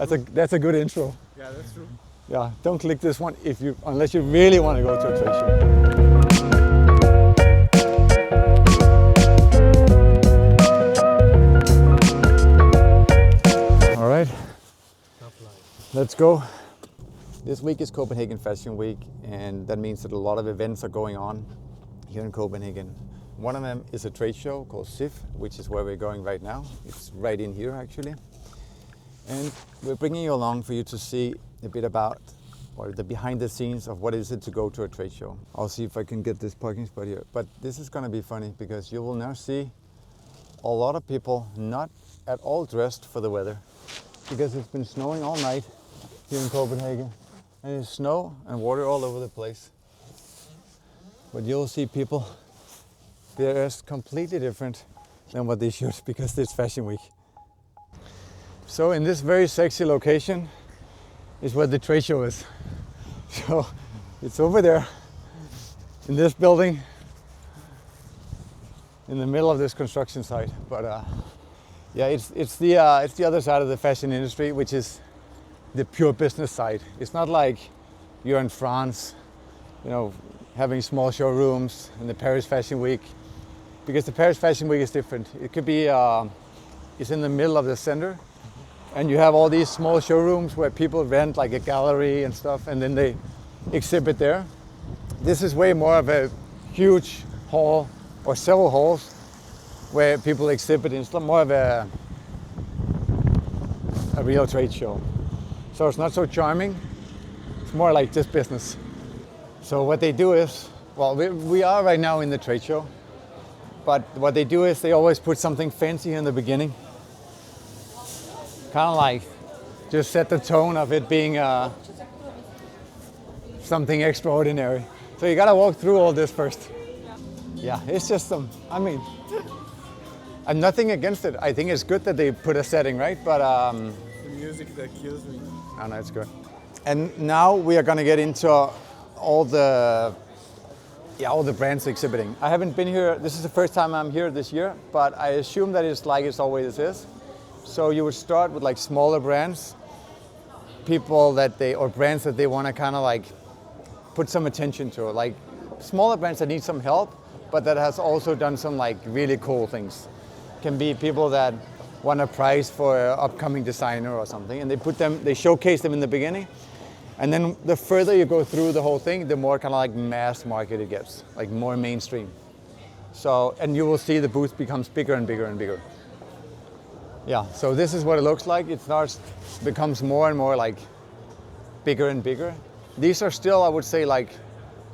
That's a good intro. Yeah, that's true. Yeah, don't click this one unless you really want to go to a trade show. All right, let's go. This week is Copenhagen Fashion Week, and that means that a lot of events are going on here in Copenhagen. One of them is a trade show called CIFF, which is where we're going right now. It's right in here, actually. And we're bringing you along for you to see a bit about, or the behind the scenes of what is it to go to a trade show. I'll see if I can get this parking spot here. But this is going to be funny because you will now see a lot of people not at all dressed for the weather, because it's been snowing all night here in Copenhagen. And there's snow and water all over the place. But you'll see people, they're completely different than what they should, because it's Fashion Week. So in this very sexy location is where the trade show is. So it's over there in this building in the middle of this construction site. But yeah, it's the other side of the fashion industry, which is the pure business side. It's not like you're in France, you know, having small showrooms in the Paris Fashion Week, because the Paris Fashion Week is different. It could be, it's in the middle of the center, and you have all these small showrooms where people rent like a gallery and stuff, and then they exhibit there. This is way more of a huge hall, or several halls, where people exhibit. It's more of a real trade show. So it's not so charming. It's more like just business. So what they do is, well, we are right now in the trade show, but what they do is they always put something fancy in the beginning. Kind of like just set the tone of it being something extraordinary. So you gotta walk through all this first. Yeah, it's just I'm nothing against it. I think it's good that they put a setting, right? But The music that kills me. oh, no, it's good. And now we are gonna get into all the brands exhibiting. I haven't been here. This is the first time I'm here this year, but I assume that it's like it's always is. So you would start with like smaller brands, brands that they want to kind of like put some attention to, like smaller brands that need some help, but that has also done some like really cool things. Can be people that want a prize for an upcoming designer or something, and they showcase them in the beginning. And then the further you go through the whole thing, the more kind of like mass market it gets, like more mainstream. So, and you will see the booth becomes bigger and bigger and bigger. Yeah, so this is what it looks like. It becomes more and more like bigger and bigger. These are still, I would say, like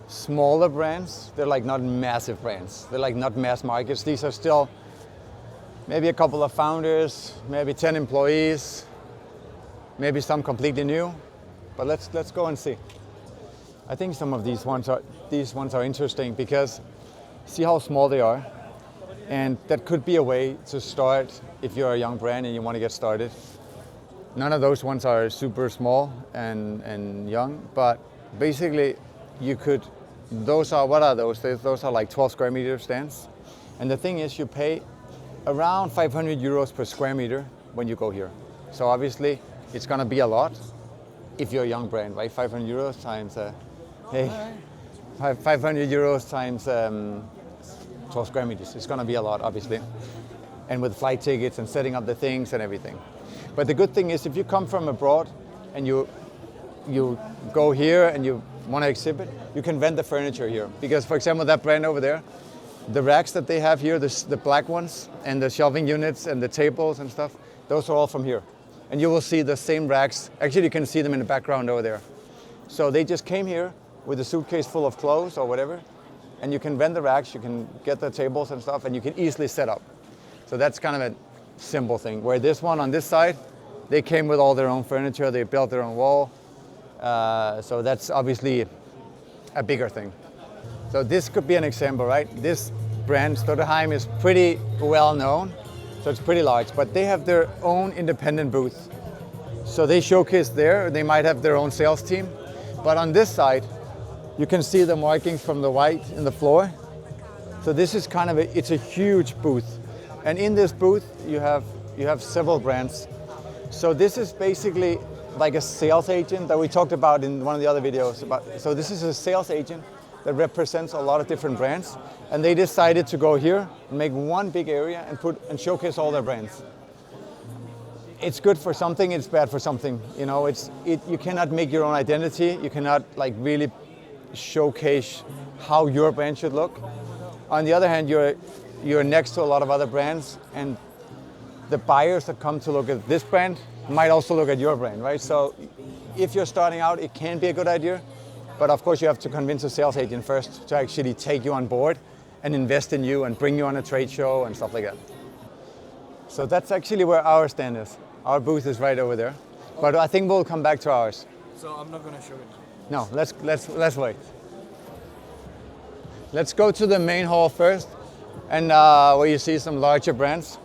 smaller brands. They're like not massive brands. They're like not mass markets. These are still maybe a couple of founders, maybe 10 employees, maybe some completely new. But let's go and see. I think some of these ones are interesting because see how small they are, and that could be a way to start if you're a young brand and you want to get started. None of those ones are super small and young, but basically what are those? Those are like 12 square meter stands. And the thing is, you pay around 500 euros per square meter when you go here. So obviously it's gonna be a lot if you're a young brand, right? 500 euros times, 500 euros times 12 square meters. It's gonna be a lot, obviously. And with flight tickets and setting up the things and everything. But the good thing is, if you come from abroad and you go here and you wanna exhibit, you can rent the furniture here. Because for example, that brand over there, the racks that they have here, the black ones, and the shelving units and the tables and stuff, those are all from here. And you will see the same racks. Actually, you can see them in the background over there. So they just came here with a suitcase full of clothes or whatever, and you can rent the racks, you can get the tables and stuff, and you can easily set up. So that's kind of a simple thing. Where this one on this side, they came with all their own furniture, they built their own wall. So that's obviously a bigger thing. So this could be an example, right? This brand, Stutterheim, is pretty well known. So it's pretty large, but they have their own independent booth. So they showcase there, they might have their own sales team. But on this side, you can see the markings from the white in the floor. So this is kind of it's a huge booth. And in this booth, you have several brands. So this is basically like a sales agent that we talked about in one of the other videos. So this is a sales agent that represents a lot of different brands, and they decided to go here and make one big area and showcase all their brands. It's good for something, it's bad for something. You know, you cannot make your own identity. You cannot like really showcase how your brand should look. On the other hand, you're next to a lot of other brands, and the buyers that come to look at this brand might also look at your brand, right? So if you're starting out, it can be a good idea, but of course you have to convince a sales agent first to actually take you on board and invest in you and bring you on a trade show and stuff like that. So that's actually where our stand is. Our booth is right over there, but I think we'll come back to ours. So I'm not gonna show it. No, let's wait. Let's go to the main hall first, and where you see some larger brands.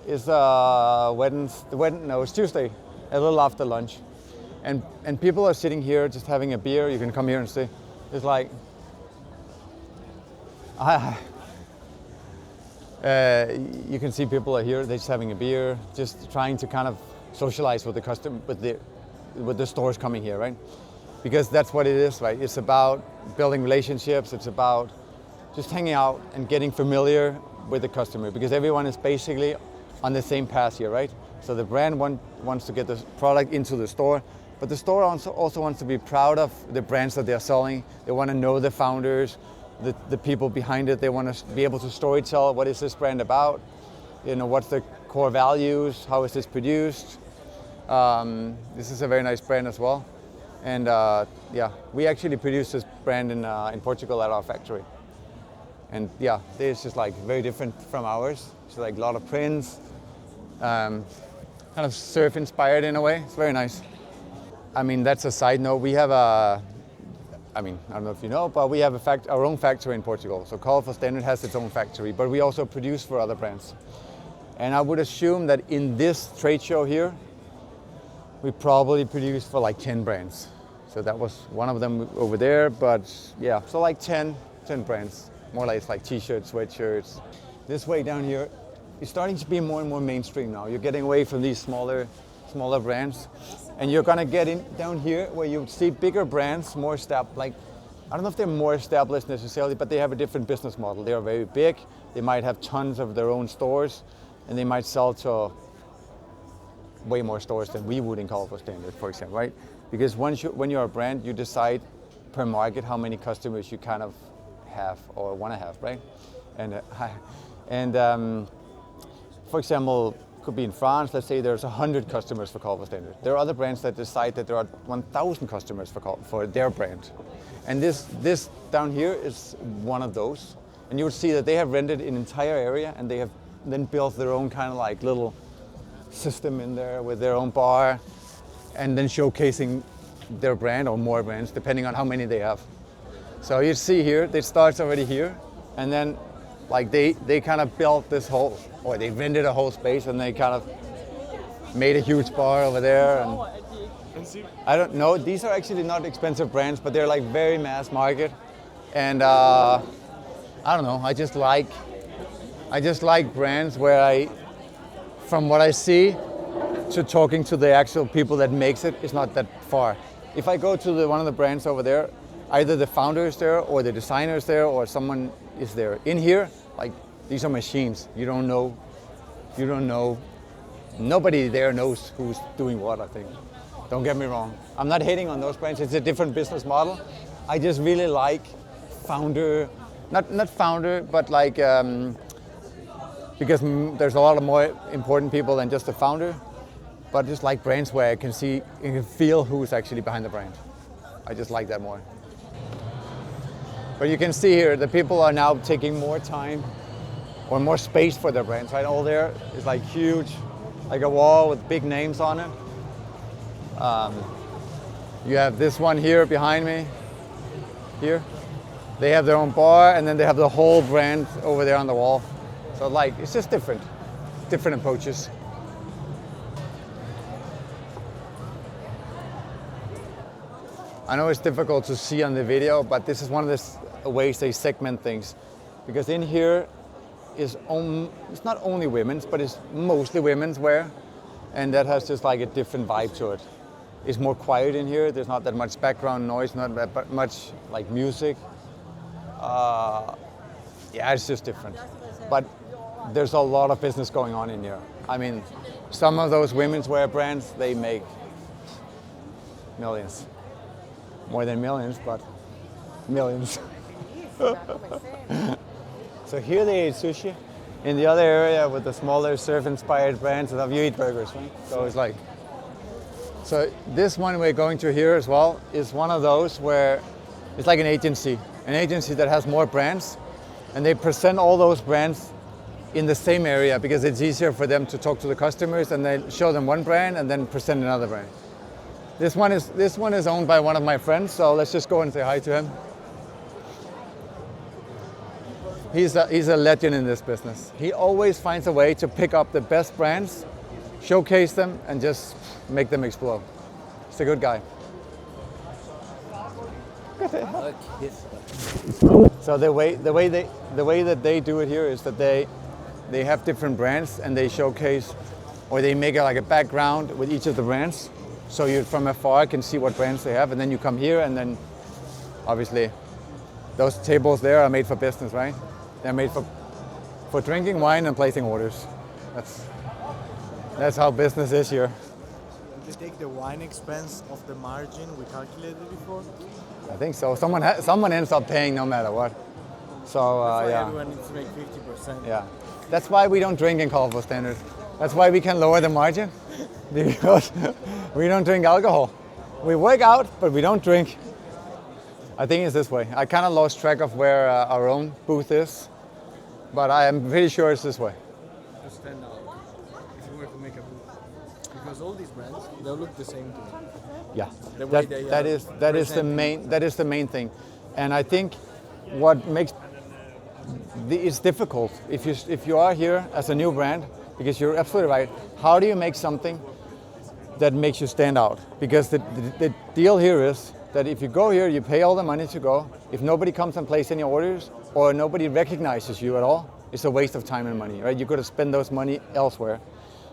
It's it's Tuesday, a little after lunch, and people are sitting here just having a beer. You can come here and see. It's like, you can see people are here. They're just having a beer, just trying to kind of socialize with the customer, with the stores coming here, right? Because that's what it is, right? It's about building relationships. It's about just hanging out and getting familiar with the customer, because everyone is basically on the same path here, right? So the brand wants to get the product into the store, but the store also wants to be proud of the brands that they're selling. They want to know the founders, the people behind it. They want to be able to storytell, what is this brand about? You know, what's the core values? How is this produced? This is a very nice brand as well. And yeah, we actually produce this brand in Portugal at our factory. And yeah, it's just like very different from ours. It's like a lot of prints, kind of surf inspired in a way. It's very nice. I mean, that's a side note. We have I don't know if you know, but we have our own factory in Portugal. So Colorful Standard has its own factory, but we also produce for other brands. And I would assume that in this trade show here, we probably produced for like 10 brands. So that was one of them over there, but yeah, so like 10 brands, more like t-shirts, sweatshirts. This way down here, it's starting to be more and more mainstream now. You're getting away from these smaller brands, and you're gonna get in down here where you see bigger brands, more established. Like, I don't know if they're more established necessarily, but they have a different business model. They are very big. They might have tons of their own stores, and they might sell to way more stores than we would in Colorful Standard, for example, right? Because when you're a brand, you decide per market how many customers you kind of have or want to have, right? And for example, could be in France, let's say there's 100 customers for Colorful Standard. There are other brands that decide that there are 1,000 customers for their brand. And this down here is one of those. And you would see that they have rented an entire area, and they have then built their own kind of like little system in there with their own bar, and then showcasing their brand or more brands depending on how many they have. So you see here, it starts already here, and then like they kind of built this whole, or they rented a whole space, and they kind of made a huge bar over there. And I don't know, these are actually not expensive brands, but they're like very mass market. And I don't know, I just like brands where from what I see to talking to the actual people that makes it is not that far. If I go to one of the brands over there, either the founder is there or the designer is there or someone is there. In here, like, these are machines. You don't know. Nobody there knows who's doing what, I think. Don't get me wrong. I'm not hating on those brands. It's a different business model. I just really like founder, not founder, but like, because there's a lot of more important people than just the founder, but just like brands where I can see, you can feel who's actually behind the brand. I just like that more. But you can see here, the people are now taking more time or more space for their brands, right? All there is like huge, like a wall with big names on it. You have this one here behind me, here. They have their own bar, and then they have the whole brand over there on the wall. So like, it's just different approaches. I know it's difficult to see on the video, but this is one of the ways they segment things. Because in here it's not only women's, but it's mostly women's wear. and that has just like a different vibe to it. It's more quiet in here. There's not that much background noise, not that much like music. Yeah, it's just different. But there's a lot of business going on in here. I mean, some of those women's wear brands, they make millions. More than millions, but millions. So here they eat sushi. In the other area with the smaller surf-inspired brands, you eat burgers, right? So it's like, so this one we're going to here as well is one of those where it's like an agency that has more brands, and they present all those brands in the same area because it's easier for them to talk to the customers, and they show them one brand and then present another brand. This one is owned by one of my friends, so let's just go and say hi to him. He's a legend in this business. He always finds a way to pick up the best brands, showcase them, and just make them explode. He's a good guy. So the way that they do it here is that they have different brands, and they showcase, or they make like a background with each of the brands, so you from afar can see what brands they have, and then you come here, and then obviously those tables there are made for business, right? They're made for drinking wine and placing orders. That's how business is here. Did they take the wine expense of the margin we calculated before? I think so. Someone ends up paying no matter what. So That's why yeah. everyone needs to make 50%. Yeah. That's why we don't drink in Colorful Standard. That's why we can lower the margin, because we don't drink alcohol. We work out, but we don't drink. I think it's this way. I kind of lost track of where our own booth is, but I am pretty sure it's this way. To stand out, if you were to make a booth. Because all these brands, they'll look the same to me. Yeah, The way they that is the main thing, and I think what makes it's difficult if you are here as a new brand, because you're absolutely right. How do you make something that makes you stand out? Because the deal here is that if you go here, you pay all the money to go. If nobody comes and places any orders, or nobody recognizes you at all, it's a waste of time and money, right? You got to spend those money elsewhere.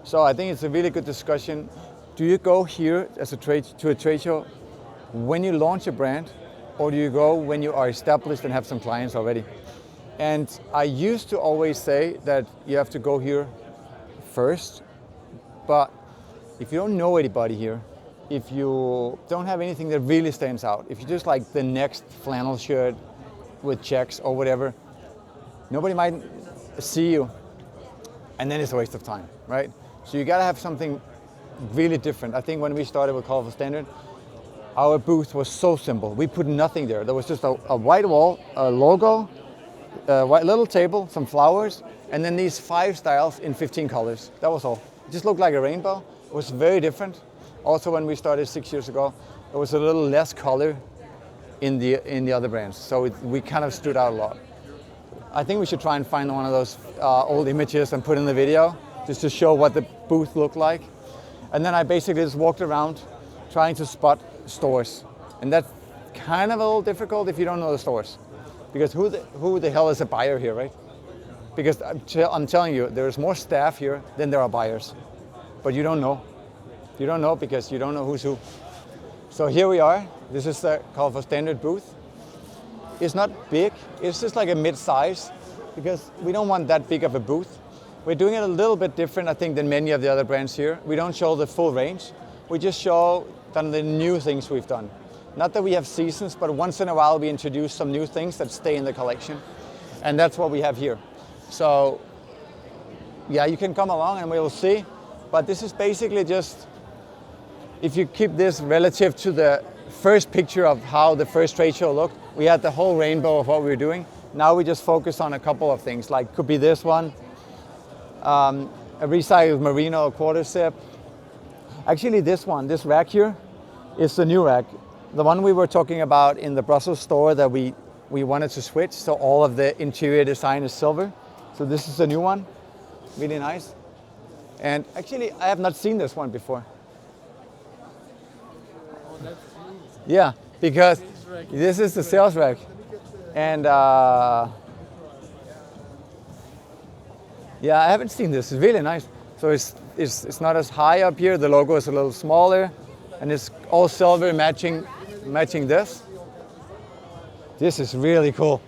So I think it's a really good discussion. Do you go here as to a trade show when you launch a brand, or do you go when you are established and have some clients already? And I used to always say that you have to go here first, but if you don't know anybody here, if you don't have anything that really stands out, if you just like the next flannel shirt with checks or whatever, nobody might see you, and then it's a waste of time, right? So you gotta have something really different. I think when we started with Colorful Standard, our booth was so simple. We put nothing there. There was just a white wall, a logo, a white little table, some flowers, and then these 5 styles in 15 colors. That was all. It just looked like a rainbow. It was very different. Also, when we started 6 years ago, there was a little less color in the other brands. So we kind of stood out a lot. I think we should try and find one of those old images and put in the video, just to show what the booth looked like. And then I basically just walked around trying to spot stores. And that's kind of a little difficult if you don't know the stores. Because who the hell is a buyer here, right? Because I'm telling you, there's more staff here than there are buyers. But you don't know. You don't know because you don't know who's who. So here we are. This is the Colorful Standard booth. It's not big. It's just like a mid-size, because we don't want that big of a booth. We're doing it a little bit different, I think, than many of the other brands here. We don't show the full range. We just show the new things we've done. Not that we have seasons, but once in a while we introduce some new things that stay in the collection. And that's what we have here. So yeah, you can come along and we will see. But this is basically just, if you keep this relative to the first picture of how the first trade show looked, we had the whole rainbow of what we were doing. Now we just focus on a couple of things, like could be this one, a recycled merino quarter zip. Actually this rack here is the new rack. The one we were talking about in the Brussels store that we wanted to switch, so all of the interior design is silver. So this is a new one, really nice. And actually I have not seen this one before. Yeah, because this is the sales rack. And yeah, I haven't seen this. It's really nice. So it's not as high up here. The logo is a little smaller, and it's all silver matching this. This is really cool.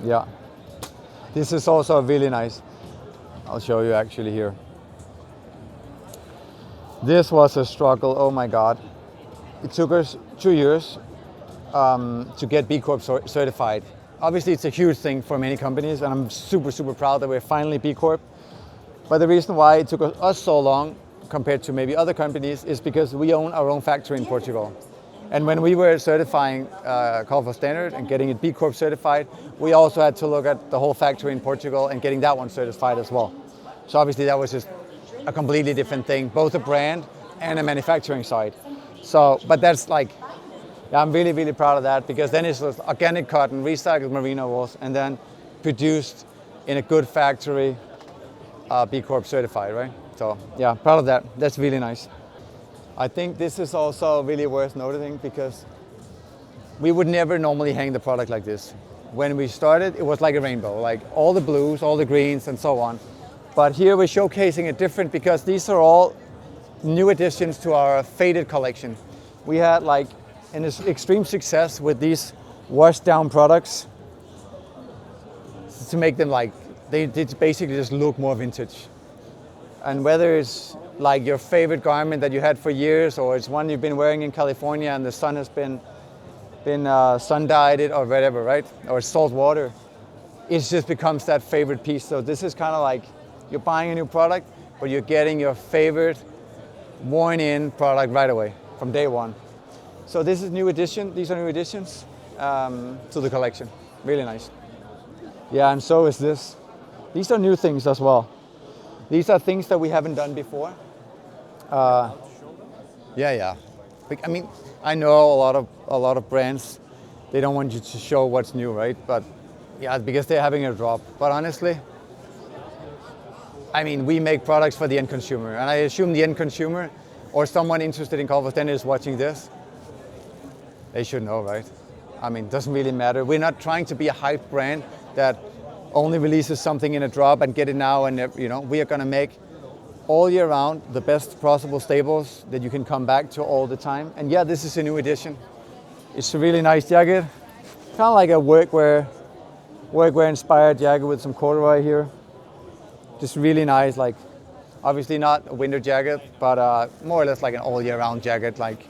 Yeah, this is also really nice. I'll show you actually here. This was a struggle, oh my God. It took us 2 years to get B Corp certified. Obviously it's a huge thing for many companies, and I'm super, super proud that we're finally B Corp. But the reason why it took us so long compared to maybe other companies is because we own our own factory in Portugal. And when we were certifying Call for Standard and getting it B Corp certified, we also had to look at the whole factory in Portugal and getting that one certified as well. So obviously that was just a completely different thing, both a brand and a manufacturing side. So, but that's like, yeah, I'm really, really proud of that, because then it's just organic cotton, recycled merino wools, and then produced in a good factory, B Corp certified, right? So yeah, proud of that. That's really nice. I think this is also really worth noting, because we would never normally hang the product like this. When we started, it was like a rainbow, like all the blues, all the greens, and so on. But here we're showcasing it different, because these are all new additions to our faded collection. We had like an extreme success with these washed down products to make them like, they basically just look more vintage. And whether it's like your favorite garment that you had for years, or it's one you've been wearing in California and the sun has been sun-dyed it or whatever, right? Or salt water, it just becomes that favorite piece. So this is kind of like you're buying a new product, but you're getting your favorite worn-in product right away from day one. So this is new addition. These are new additions to the collection. Really nice. Yeah, and so is this. These are new things as well. These are things that we haven't done before. Yeah. I mean, I know a lot of brands, they don't want you to show what's new, right? But yeah, because they're having a drop. But honestly, I mean, we make products for the end consumer, and I assume the end consumer or someone interested in Call for Standard is watching this. They should know, right? I mean, it doesn't really matter. We're not trying to be a hype brand that only releases something in a drop and get it now, and you know, we are going to make all year round the best possible staples that you can come back to all the time. And yeah, this is a new edition. It's a really nice jacket, kind of like a workwear inspired jacket with some corduroy here. Just really nice, like obviously not a winter jacket, but more or less like an all year round jacket. Like